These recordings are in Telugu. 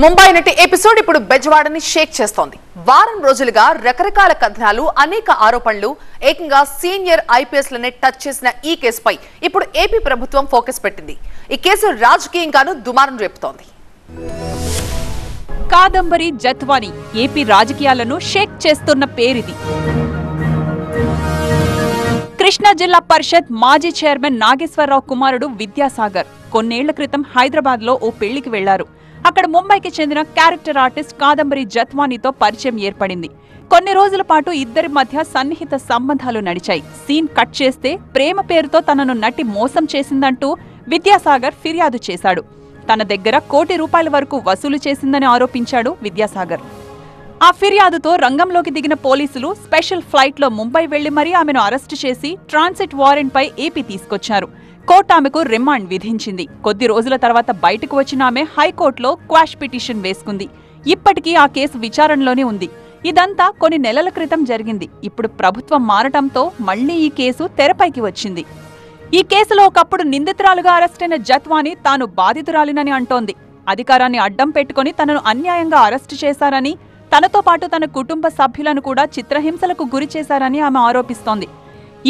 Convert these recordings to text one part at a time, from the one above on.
ముంబై నటి ఎపిసోడ్ ఇప్పుడు బెజవాడని షేక్ చేస్తోంది. వారం రోజులుగా రకరకాల కథనాలు, అనేక ఆరోపణలు, ఏకంగా సీనియర్ ఐపీఎస్లనే టచ్ చేసిన ఈ కేసుపై ఇప్పుడు ఏపీ ప్రభుత్వం ఫోకస్ పెట్టింది. ఈ కేసు రాజకీయంగానూ దుమారం రేపుతోంది. కాదంబరి జత్వాని ఏపీ రాజకీయాలను షేక్ చేస్తున్న పేరిది. కృష్ణా జిల్లా పరిషత్ మాజీ చైర్మన్ నాగేశ్వరరావు కుమారుడు విద్యాసాగర్ కొన్నేళ్ల క్రితం హైదరాబాద్ లో ఓ పెళ్లికి వెళ్లారు. అక్కడ ముంబైకి చెందిన క్యారెక్టర్ ఆర్టిస్ట్ కాదంబరి జత్వానితో పరిచయం ఏర్పడింది. కొన్ని రోజుల పాటు ఇద్దరి మధ్య సన్నిహిత సంబంధాలు నడిచాయి. సీన్ కట్ చేస్తే ప్రేమ పేరుతో తనను నటి మోసం చేసిందంటూ విద్యాసాగర్ ఫిర్యాదు చేశాడు. తన దగ్గర ₹1 కోటి వరకు వసూలు చేసిందని ఆరోపించాడు విద్యాసాగర్. ఆ ఫిర్యాదుతో రంగంలోకి దిగిన పోలీసులు స్పెషల్ ఫ్లైట్లో ముంబై వెళ్లి మరీ ఆమెను అరెస్టు చేసి ట్రాన్సిట్ వారెంట్పై ఏపీ తీసుకొచ్చారు. కోర్టు ఆమెకు రిమాండ్ విధించింది. కొద్ది రోజుల తర్వాత బయటకు వచ్చిన ఆమె హైకోర్టులో క్వాష్ పిటిషన్ వేసుకుంది. ఇప్పటికీ ఆ కేసు విచారణలోనే ఉంది. ఇదంతా కొన్ని నెలల క్రితం జరిగింది. ఇప్పుడు ప్రభుత్వం మారటంతో మళ్లీ ఈ కేసు తెరపైకి వచ్చింది. ఈ కేసులో ఒకప్పుడు నిందితురాలుగా అరెస్టైన జత్వాని తాను బాధితురాలినని అంటోంది. అధికారాన్ని అడ్డం పెట్టుకుని తనను అన్యాయంగా అరెస్టు చేశారని, తనతో పాటు తన కుటుంబ సభ్యులను కూడా చిత్రహింసలకు గురి చేశారని ఆమె ఆరోపిస్తోంది.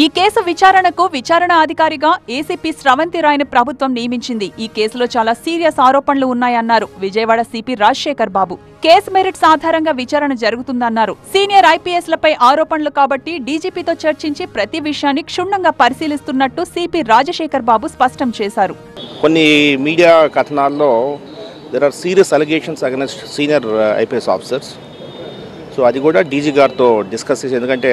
ఈ కేసు విచారణకు విచారణ అధికారిగా ఏసీపీ స్రవంతి రాయ్ని ప్రభుత్వం నియమించింది. ఈ కేసులో చాలా సీరియస్ ఆరోపణలు ఉన్నాయన్నారు విజయవాడ సిపి రాజశేఖర్ బాబు. కేసు మెరిట్స్ ఆధారంగా విచారణ జరుగుతుందన్నారు. సీనియర్ ఐపీఎస్లపై ఆరోపణలు కాబట్టి డీజీపీతో చర్చించి ప్రతి విషయాన్ని క్షుణ్ణంగా పరిశీలిస్తున్నట్టు సిపి రాజశేఖర్ బాబు స్పష్టం చేశారు. కొన్ని మీడియా కథనాల్లో there are serious allegations against senior IPS officers. So అది కూడా డీజీ గారితో డిస్కస్ చేసి, ఎందుకంటే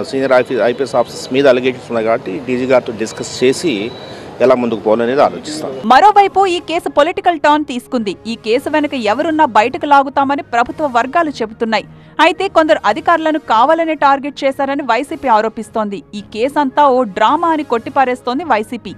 సీనియర్ ఐపీఎస్ ఆఫీసర్స్ మీద అలిగేషన్స్ ఉన్నాయి కాబట్టి డీజీ గారితో డిస్కస్ చేసి ఎలా ముందుకు పోవాలనేది ఆలోచిస్తాం. మరోవైపు ఈ కేసు పొలిటికల్ టర్న్ తీసుకుంది. ఈ కేసు వెనుక ఎవరున్నా బయటకు లాగుతామని ప్రభుత్వ వర్గాలు చెబుతున్నాయి. అయితే కొందరు అధికారులను కావాలనే టార్గెట్ చేశారని వైసీపీ ఆరోపిస్తోంది. ఈ కేసంతా ఓ డ్రామా అని కొట్టిపారేస్తోంది వైసీపీ.